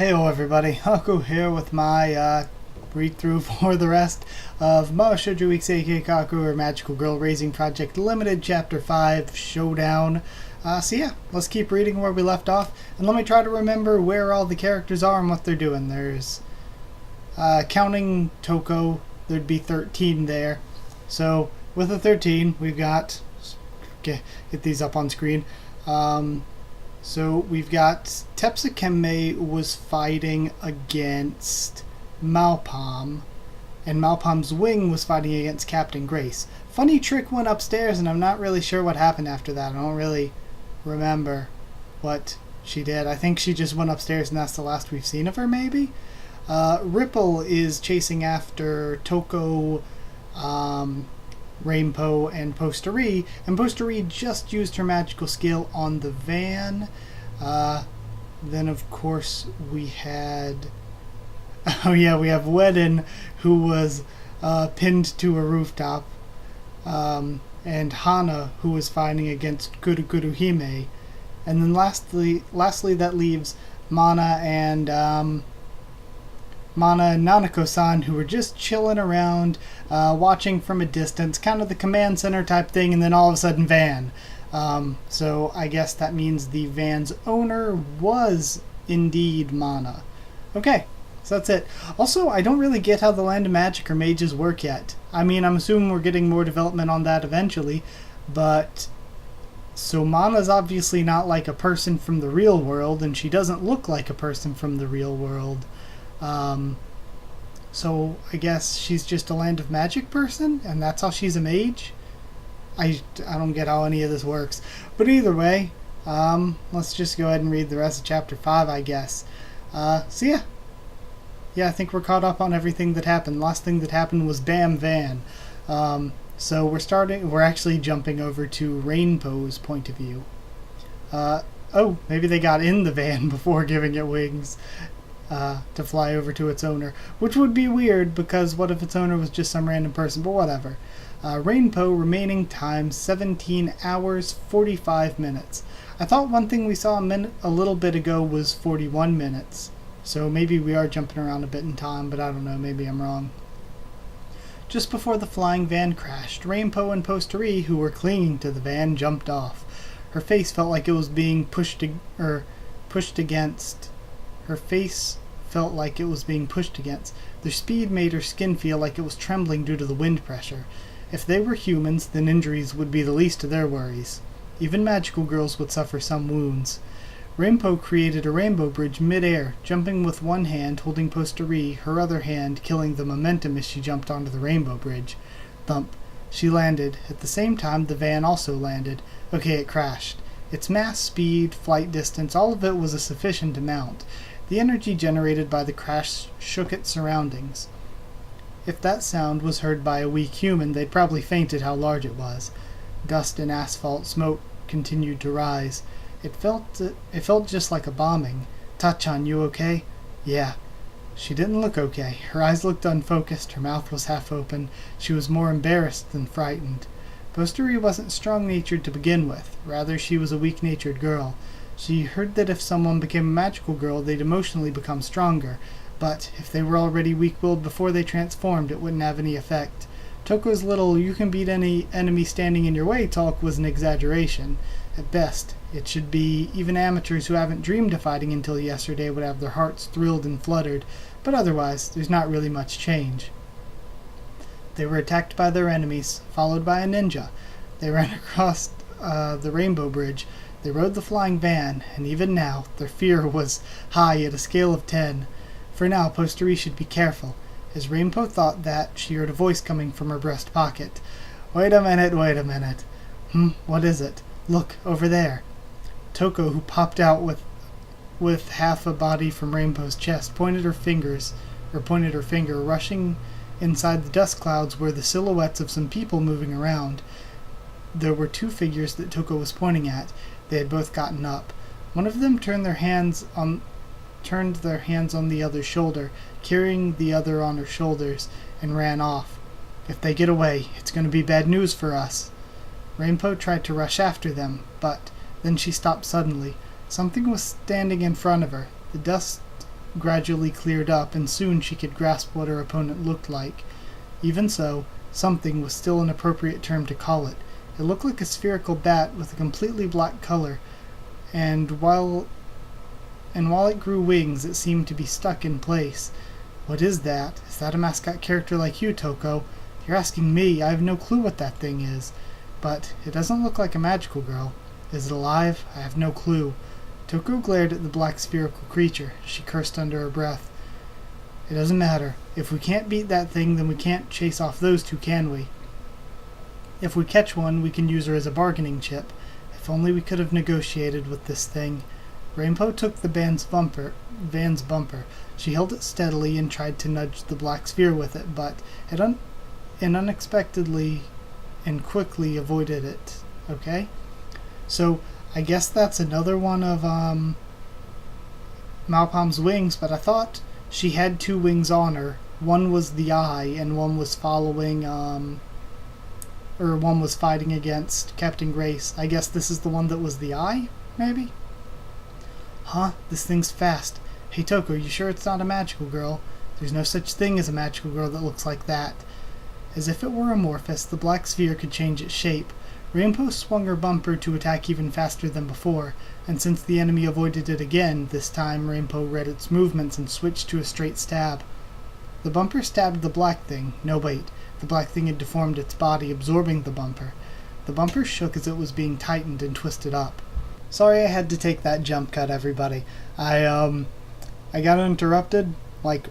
Heyo everybody, Haku here with my read-through for the rest of Mahou Shoujo Ikusei Keikaku, or Magical Girl Raising Project Limited, Chapter 5, Showdown. So yeah, let's keep reading where we left off, and let me try to remember where all the characters are and what they're doing. There's, counting Toko, there'd be 13 there. So, with the 13, we've got, get these up on screen, so we've got Tepsukeme was fighting against Malpam, and Malpam's wing was fighting against Captain Grace. Funny Trick went upstairs, and I'm not really sure what happened after that. I don't really remember what she did. I think she just went upstairs, and that's the last we've seen of her, maybe? Ripple is chasing after Toko, Rainbow, and Posteri, and Posteri just used her magical skill on the van. Then of course we had, oh yeah, we have Wedden, who was pinned to a rooftop, and Hana, who was fighting against Guru Hime, and then lastly that leaves Mana and nanako-san, who were just chilling around, watching from a distance, kind of the command center type thing, and then all of a sudden van. So I guess that means the van's owner was indeed Mana. Okay, so that's it. Also, I don't really get how the Land of Magic or mages work yet. I mean, I'm assuming we're getting more development on that eventually, but so Mana's obviously not like a person from the real world, and she doesn't look like a person from the real world. So I guess she's just a Land of Magic person, and that's how she's a mage? I don't get how any of this works. But either way, let's just go ahead and read the rest of Chapter 5, I guess. So yeah. Yeah, I think we're caught up on everything that happened. Last thing that happened was Bam Van. So we're actually jumping over to Rainbow's point of view. Oh, maybe they got in the van before giving it wings. To fly over to its owner, which would be weird, because what if its owner was just some random person, but whatever. Rainbow remaining time 17 hours 45 minutes. I thought one thing we saw a little bit ago was 41 minutes, so maybe we are jumping around a bit in time, but I don't know, maybe I'm wrong. Just before the flying van crashed, Rainbow and Posteri, who were clinging to the van, jumped off. Her face felt like it was being pushed against. Her face felt like it was being pushed against. Their speed made her skin feel like it was trembling due to the wind pressure. If they were humans, then injuries would be the least of their worries. Even magical girls would suffer some wounds. Rainbow created a rainbow bridge mid-air, jumping with one hand, holding Posteri, her other hand killing the momentum as she jumped onto the rainbow bridge. Thump. She landed. At the same time, the van also landed. Okay, it crashed. Its mass, speed, flight distance, all of it was a sufficient amount. The energy generated by the crash shook its surroundings. If that sound was heard by a weak human, they'd probably faint at how large it was. Dust and asphalt smoke continued to rise. It felt just like a bombing. Tachan, you okay? Yeah. She didn't look okay. Her eyes looked unfocused, her mouth was half open. She was more embarrassed than frightened. Posteri wasn't strong-natured to begin with. Rather, she was a weak-natured girl. She heard that if someone became a magical girl, they'd emotionally become stronger, but if they were already weak-willed before they transformed, it wouldn't have any effect. Toko's little "you can beat any enemy standing in your way" talk was an exaggeration. At best, it should be even amateurs who haven't dreamed of fighting until yesterday would have their hearts thrilled and fluttered, but otherwise, there's not really much change. They were attacked by their enemies, followed by a ninja. They ran across the rainbow bridge. They rode the flying van, and even now, their fear was high at a scale of 10. For now, Posteri should be careful. As Rainbow thought that, she heard a voice coming from her breast pocket. Wait a minute. What is it? Look, over there. Toko, who popped out with half a body from Rainbow's chest, pointed her finger, rushing inside the dust clouds were the silhouettes of some people moving around. There were two figures that Toko was pointing at. They had both gotten up. One of them turned their hands on the other's shoulder, carrying the other on her shoulders, and ran off. If they get away, it's going to be bad news for us. Rainbow tried to rush after them, but then she stopped suddenly. Something was standing in front of her. The dust gradually cleared up, and soon she could grasp what her opponent looked like. Even so, something was still an appropriate term to call it. It looked like a spherical bat with a completely black color, and while it grew wings, it seemed to be stuck in place. What is that? Is that a mascot character like you, Toko? You're asking me. I have no clue what that thing is. But it doesn't look like a magical girl. Is it alive? I have no clue. Toko glared at the black spherical creature. She cursed under her breath. It doesn't matter. If we can't beat that thing, then we can't chase off those two, can we? If we catch one, we can use her as a bargaining chip. If only we could have negotiated with this thing. Rainbow took the van's bumper. She held it steadily and tried to nudge the black sphere with it, but it unexpectedly and quickly avoided it. Okay? So, I guess that's another one of Malpom's wings, but I thought she had two wings on her. One was the eye, and one was following, one was fighting against Captain Grace. I guess this is the one that was the eye, maybe? Huh? This thing's fast. Hey Toko, you sure it's not a magical girl? There's no such thing as a magical girl that looks like that. As if it were amorphous, the black sphere could change its shape. Rainbow swung her bumper to attack even faster than before, and since the enemy avoided it again, this time Rainbow read its movements and switched to a straight stab. The bumper stabbed the black thing. No, wait. The black thing had deformed its body, absorbing the bumper. The bumper shook as it was being tightened and twisted up. Sorry I had to take that jump cut, everybody. I got interrupted,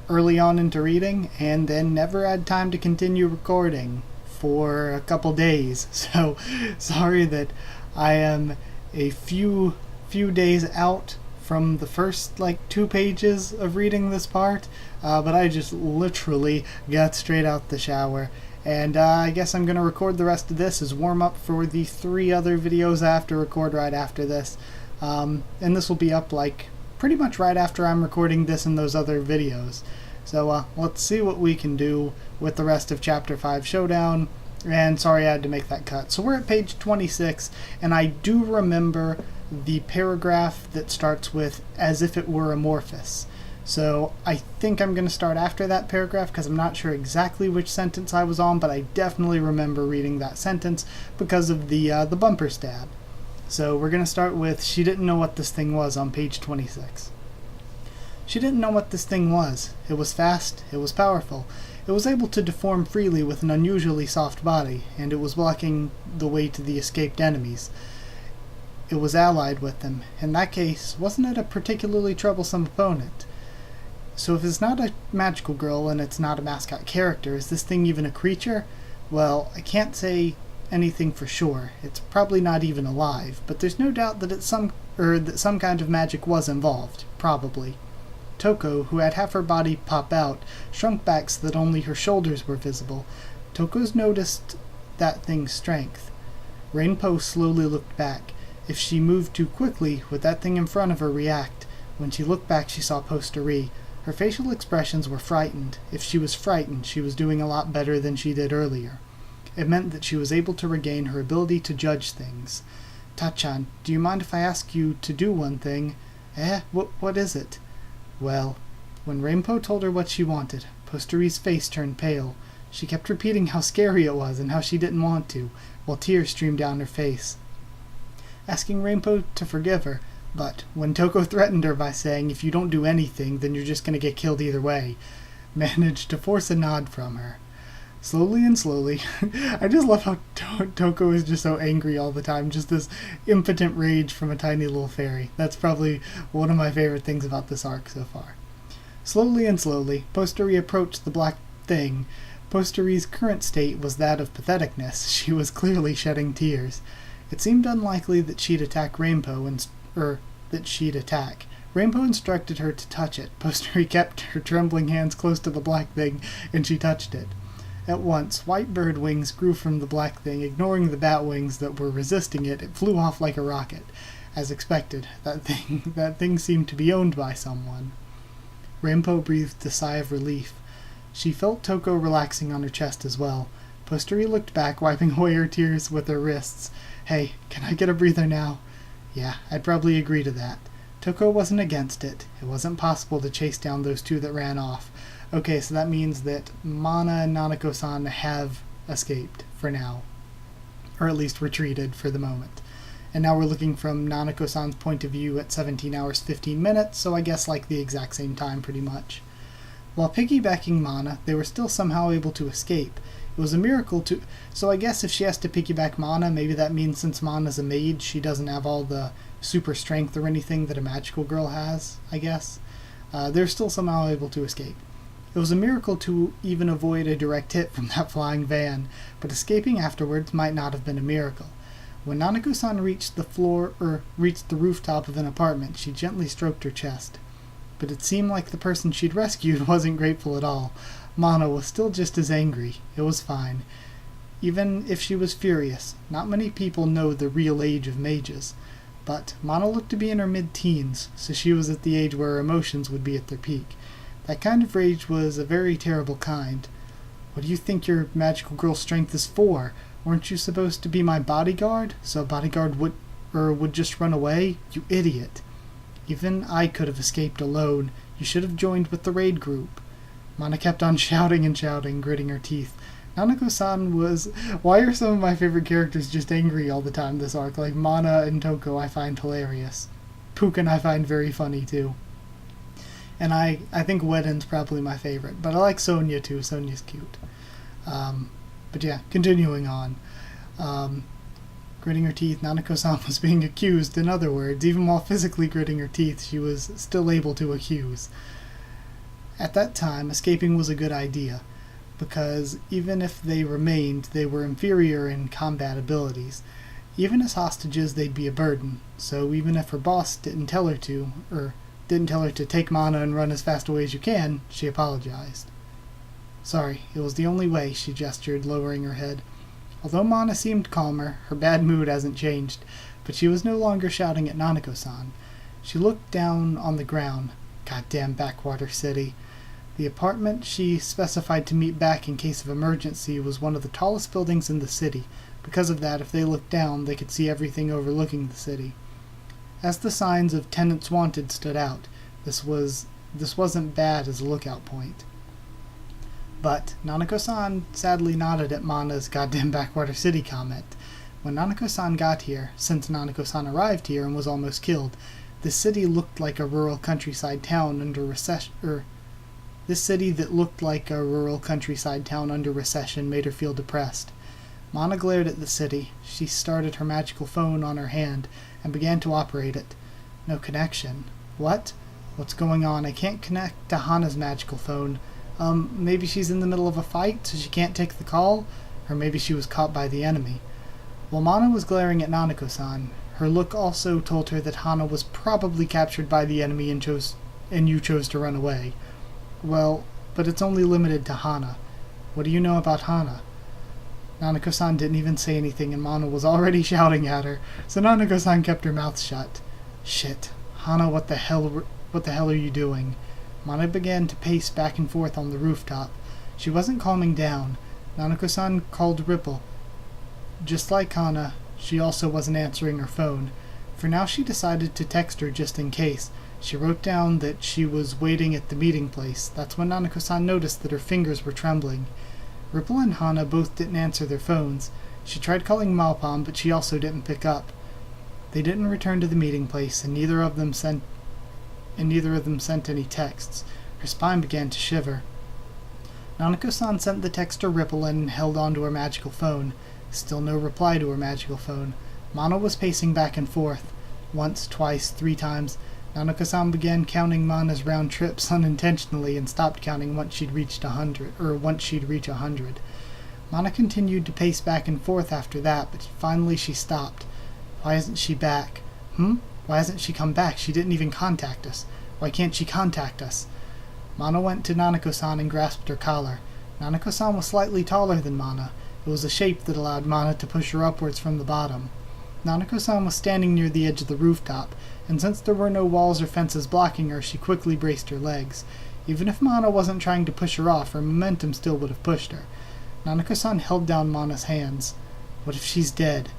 early on into reading, and then never had time to continue recording for a couple days. So, sorry that I am a few days out from the first, 2 pages of reading this part, but I just literally got straight out the shower. And I guess I'm going to record the rest of this as warm-up for the 3 other videos I have to record right after this. And this will be up, pretty much right after I'm recording this and those other videos. So let's see what we can do with the rest of Chapter 5 Showdown. And sorry I had to make that cut. So we're at page 26, and I do remember the paragraph that starts with, as if it were amorphous. So I think I'm going to start after that paragraph because I'm not sure exactly which sentence I was on, but I definitely remember reading that sentence because of the bumper stab. So we're going to start with, she didn't know what this thing was on page 26. She didn't know what this thing was. It was fast, it was powerful. It was able to deform freely with an unusually soft body, and it was blocking the way to the escaped enemies. It was allied with them. In that case, wasn't it a particularly troublesome opponent? So if it's not a magical girl and it's not a mascot character, is this thing even a creature? Well, I can't say anything for sure. It's probably not even alive, but there's no doubt that that some kind of magic was involved. Probably. Toko, who had half her body pop out, shrunk back so that only her shoulders were visible. Toko's noticed that thing's strength. Rainbow slowly looked back. If she moved too quickly, would that thing in front of her react? When she looked back, she saw Posterie. Her facial expressions were frightened. If she was frightened, she was doing a lot better than she did earlier. It meant that she was able to regain her ability to judge things. Tachan, do you mind if I ask you to do one thing? What is it? Well, when Rainbow told her what she wanted, Posterie's face turned pale. She kept repeating how scary it was and how she didn't want to, while tears streamed down her face. Asking Rainbow to forgive her, but when Toko threatened her by saying, if you don't do anything, then you're just going to get killed either way, managed to force a nod from her. Slowly and slowly, I just love how Toko is just so angry all the time, just this impotent rage from a tiny little fairy. That's probably one of my favorite things about this arc so far. Slowly and slowly, Posterie approached the black thing. Posterie's current state was that of patheticness. She was clearly shedding tears. It seemed unlikely that she'd attack Rainbow, Rainbow instructed her to touch it. Posterie kept her trembling hands close to the black thing, and she touched it. At once, white bird wings grew from the black thing. Ignoring the bat wings that were resisting it, it flew off like a rocket. As expected, that thing seemed to be owned by someone. Rainbow breathed a sigh of relief. She felt Toko relaxing on her chest as well. Posterie looked back, wiping away her tears with her wrists. Hey, can I get a breather now? Yeah, I'd probably agree to that. Toko wasn't against it. It wasn't possible to chase down those two that ran off. Okay, so that means that Mana and Nanako-san have escaped for now. Or at least retreated for the moment. And now we're looking from Nanako-san's point of view at 17 hours 15 minutes, so I guess like the exact same time pretty much. While piggybacking Mana, they were still somehow able to escape. It was a miracle to... So I guess if she has to piggyback Mana, maybe that means since Mana's a mage, she doesn't have all the super strength or anything that a magical girl has, I guess. They're still somehow able to escape. It was a miracle to even avoid a direct hit from that flying van, but escaping afterwards might not have been a miracle. When Nanako-san reached the rooftop of an apartment, she gently stroked her chest. But it seemed like the person she'd rescued wasn't grateful at all. Mana was still just as angry. It was fine. Even if she was furious, not many people know the real age of mages. But Mana looked to be in her mid-teens, so she was at the age where her emotions would be at their peak. That kind of rage was a very terrible kind. What do you think your magical girl strength is for? Weren't you supposed to be my bodyguard? So a bodyguard would just run away? You idiot. Even I could have escaped alone. You should have joined with the raid group. Mana kept on shouting and shouting, gritting her teeth. Nanako-san was... Why are some of my favorite characters just angry all the time this arc? Like Mana and Toko I find hilarious. Pukin I find very funny too. And I think Wedden's probably my favorite. But I like Sonia too. Sonia's cute. But yeah, continuing on. Gritting her teeth, Nanako-san was being accused. In other words, even while physically gritting her teeth, she was still able to accuse. At that time, escaping was a good idea, because even if they remained, they were inferior in combat abilities. Even as hostages, they'd be a burden, so even if her boss didn't tell her to take Mana and run as fast away as you can, she apologized. Sorry, it was the only way, she gestured, lowering her head. Although Mana seemed calmer, her bad mood hasn't changed, but she was no longer shouting at Nanako-san. She looked down on the ground. Goddamn backwater city. The apartment she specified to meet back in case of emergency was one of the tallest buildings in the city. Because of that, if they looked down, they could see everything overlooking the city. As the signs of tenants wanted stood out, this wasn't bad as a lookout point. But Nanako-san sadly nodded at Mana's goddamn backwater city comment. When Nanako-san got here, since Nanako-san arrived here and was almost killed, this city looked like a rural countryside town under recession. This city that looked like a rural countryside town under recession made her feel depressed. Mana glared at the city. She started her magical phone on her hand and began to operate it. No connection. What? What's going on? I can't connect to Hana's magical phone. Maybe she's in the middle of a fight, so she can't take the call? Or maybe she was caught by the enemy. While Mana was glaring at Nanako-san, her look also told her that Hana was probably captured by the enemy and you chose to run away. Well, but it's only limited to Hana. What do you know about Hana? Nanako-san didn't even say anything and Mana was already shouting at her, so Nanako-san kept her mouth shut. Shit. Hana, what the hell are you doing? Mana began to pace back and forth on the rooftop. She wasn't calming down. Nanako-san called Ripple. Just like Hana, she also wasn't answering her phone. For now she decided to text her just in case. She wrote down that she was waiting at the meeting place. That's when Nanako-san noticed that her fingers were trembling. Ripple and Hana both didn't answer their phones. She tried calling Malpom, but she also didn't pick up. They didn't return to the meeting place, and neither of them sent any texts. Her spine began to shiver. Nanako-san sent the text to Ripple and held on to her magical phone. Still no reply to her magical phone. Mana was pacing back and forth. Once, twice, 3 times. Nanako-san began counting Mana's round trips unintentionally and stopped counting once she'd reach 100. Mana continued to pace back and forth after that, but finally she stopped. Why isn't she back? Why hasn't she come back? She didn't even contact us. Why can't she contact us? Mana went to Nanako-san and grasped her collar. Nanako-san was slightly taller than Mana. It was a shape that allowed Mana to push her upwards from the bottom. Nanako-san was standing near the edge of the rooftop, and since there were no walls or fences blocking her, she quickly braced her legs. Even if Mana wasn't trying to push her off, her momentum still would have pushed her. Nanako-san held down Mana's hands. What if she's dead?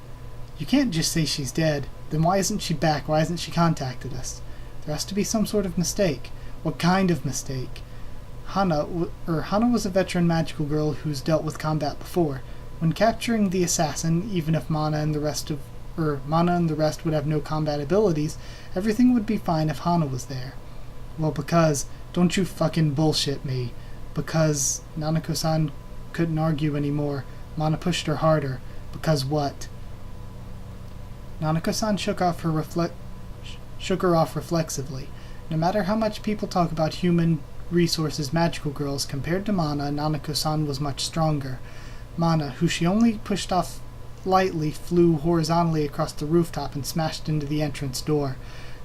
You can't just say she's dead. Then why isn't she back? Why hasn't she contacted us? There has to be some sort of mistake. What kind of mistake? Hana was a veteran magical girl who's dealt with combat before. When capturing the assassin, even if Mana and the rest would have no combat abilities, everything would be fine if Hana was there. Well, because, don't you fucking bullshit me, because Nanako-san couldn't argue anymore. Mana pushed her harder. Because what? Nanako-san shook her off reflexively. No matter how much people talk about human resources magical girls, compared to Mana, Nanako-san was much stronger. Mana, who she only pushed off lightly, flew horizontally across the rooftop and smashed into the entrance door.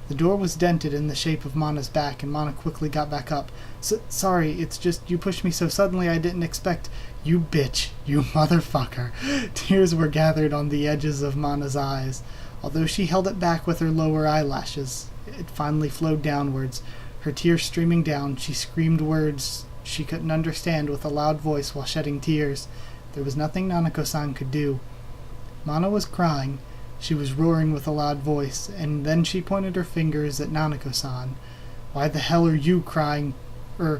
The door was dented in the shape of Mana's back, and Mana quickly got back up. Sorry, it's just you pushed me so suddenly I didn't expect... You bitch. You motherfucker. Tears were gathered on the edges of Mana's eyes. Although she held it back with her lower eyelashes, it finally flowed downwards. Her tears streaming down, she screamed words she couldn't understand with a loud voice while shedding tears. There was nothing Nanako-san could do. Mana was crying. She was roaring with a loud voice, and then she pointed her fingers at Nanako-san. Why the hell are you crying? Why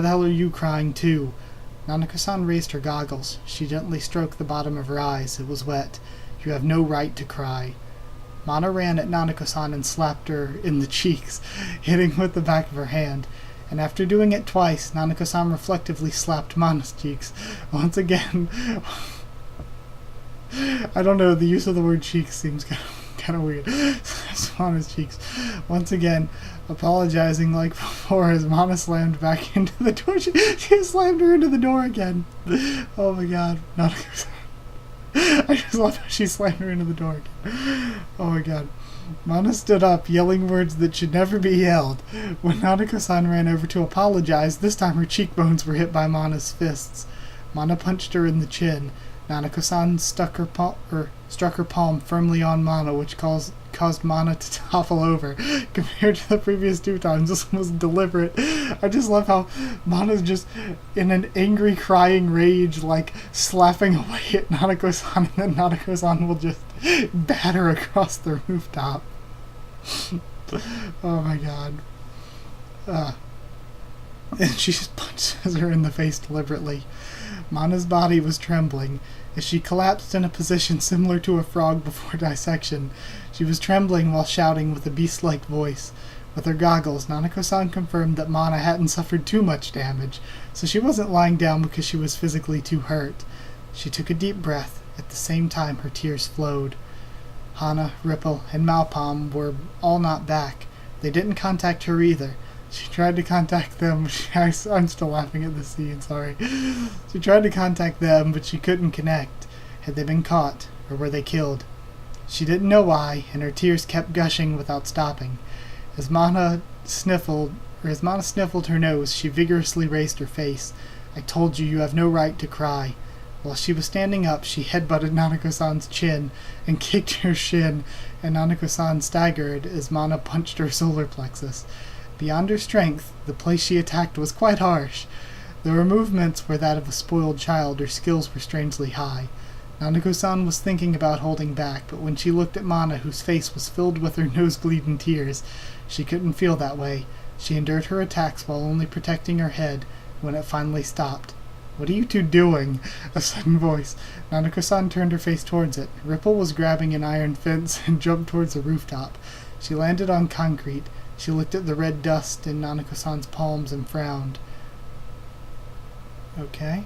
the hell are you crying too? Nanako-san raised her goggles. She gently stroked the bottom of her eyes. It was wet. You have no right to cry. Mana ran at Nanako-san and slapped her in the cheeks, hitting with the back of her hand. And after doing it twice, Nanako-san reflectively slapped Mana's cheeks. Once again... I don't know, the use of the word cheeks seems kind of weird. Mana's cheeks. Once again, apologizing like before as Mana slammed back into the door. She slammed her into the door again. Oh my god. I just love how she slammed her into the door again. Oh my god. Mana stood up, yelling words that should never be yelled. When Nanako-san ran over to apologize, this time her cheekbones were hit by Mana's fists. Mana punched her in the chin. Nanako-san struck her palm firmly on Mana, which caused Mana to topple over. Compared to the previous two times, this one was deliberate. I just love how Mana's just in an angry, crying rage, like slapping away at Nanako-san, and then Nanako-san will just batter across the rooftop. Oh my god. And she just punches her in the face deliberately. Mana's body was trembling. As she collapsed in a position similar to a frog before dissection, she was trembling while shouting with a beast-like voice. With her goggles, Nanako-san confirmed that Mana hadn't suffered too much damage, so she wasn't lying down because she was physically too hurt. She took a deep breath. At the same time, her tears flowed. Hana, Ripple, and Malpalm were all not back. They didn't contact her either. She tried to contact them. I'm still laughing at this scene, sorry. She tried to contact them, but she couldn't connect. Had they been caught, or were they killed? She didn't know why, and her tears kept gushing without stopping. As Mana sniffled her nose, she vigorously raised her face. I told you have no right to cry. While she was standing up, she headbutted Nanako-san's chin and kicked her shin, and Nanako-san staggered as Mana punched her solar plexus. Beyond her strength, the place she attacked was quite harsh. Though her movements were that of a spoiled child, her skills were strangely high. Nanako-san was thinking about holding back, but when she looked at Mana, whose face was filled with her nosebleeding tears, she couldn't feel that way. She endured her attacks while only protecting her head when it finally stopped. What are you two doing? A sudden voice. Nanako-san turned her face towards it. Ripple was grabbing an iron fence and jumped towards the rooftop. She landed on concrete. She looked at the red dust in Nanako-san's palms and frowned. Okay.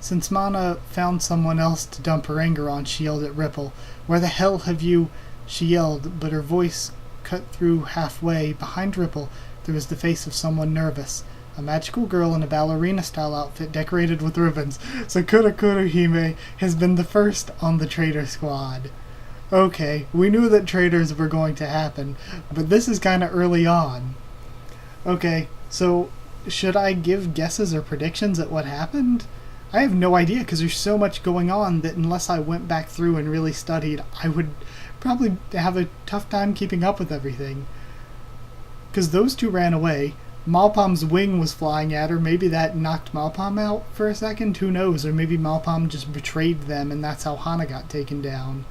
Since Mana found someone else to dump her anger on, she yelled at Ripple. Where the hell have you... She yelled, but her voice cut through halfway. Behind Ripple, there was the face of someone nervous. A magical girl in a ballerina-style outfit decorated with ribbons. Sakura Kurohime has been the first on the traitor squad. Okay, we knew that traitors were going to happen, but this is kind of early on. Okay, so should I give guesses or predictions at what happened? I have no idea because there's so much going on that unless I went back through and really studied, I would probably have a tough time keeping up with everything. Because those two ran away. Malpalm's wing was flying at her. Maybe that knocked Malpalm out for a second. Who knows? Or maybe Malpalm just betrayed them and that's how Hana got taken down.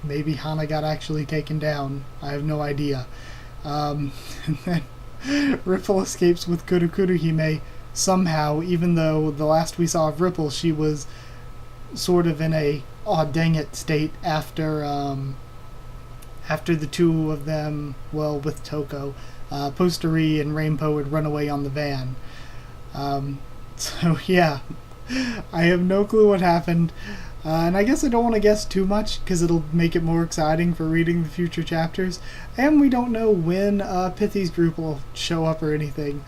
Maybe Hana got actually taken down. I have no idea. And then Ripple escapes with Kurukuru Hime somehow, even though the last we saw of Ripple, she was sort of in a "aw dang it" state after the two of them, well, with Toko, Postery and Rainbow would run away on the van. So yeah, I have no clue what happened. And I guess I don't want to guess too much because it'll make it more exciting for reading the future chapters. And we don't know when Pithy's group will show up or anything.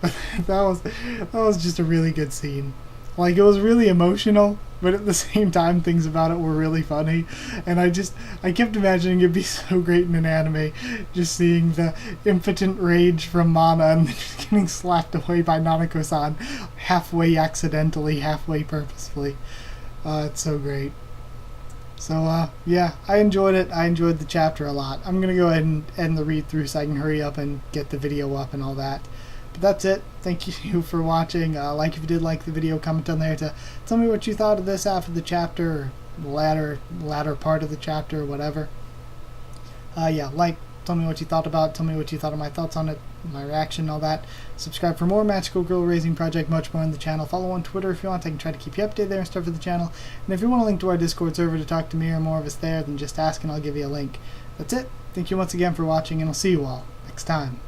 But that was just a really good scene. Like, it was really emotional, but at the same time, things about it were really funny. And I kept imagining it'd be so great in an anime, just seeing the impotent rage from Mana and then just getting slapped away by Nanako-san, halfway accidentally, halfway purposefully. It's so great. So, yeah, I enjoyed it. I enjoyed the chapter a lot. I'm going to go ahead and end the read through so I can hurry up and get the video up and all that. But that's it. Thank you for watching. Like if you did like the video, comment down there to tell me what you thought of this half of the chapter, or the latter part of the chapter, or whatever. Yeah, tell me what you thought about it, tell me what you thought of my thoughts on it, my reaction, all that. Subscribe for more Magical Girl Raising Project, much more on the channel. Follow on Twitter if you want. I can try to keep you updated there and stuff for the channel. And if you want a link to our Discord server to talk to me or more of us there, then just ask and I'll give you a link. That's it. Thank you once again for watching, and I'll see you all next time.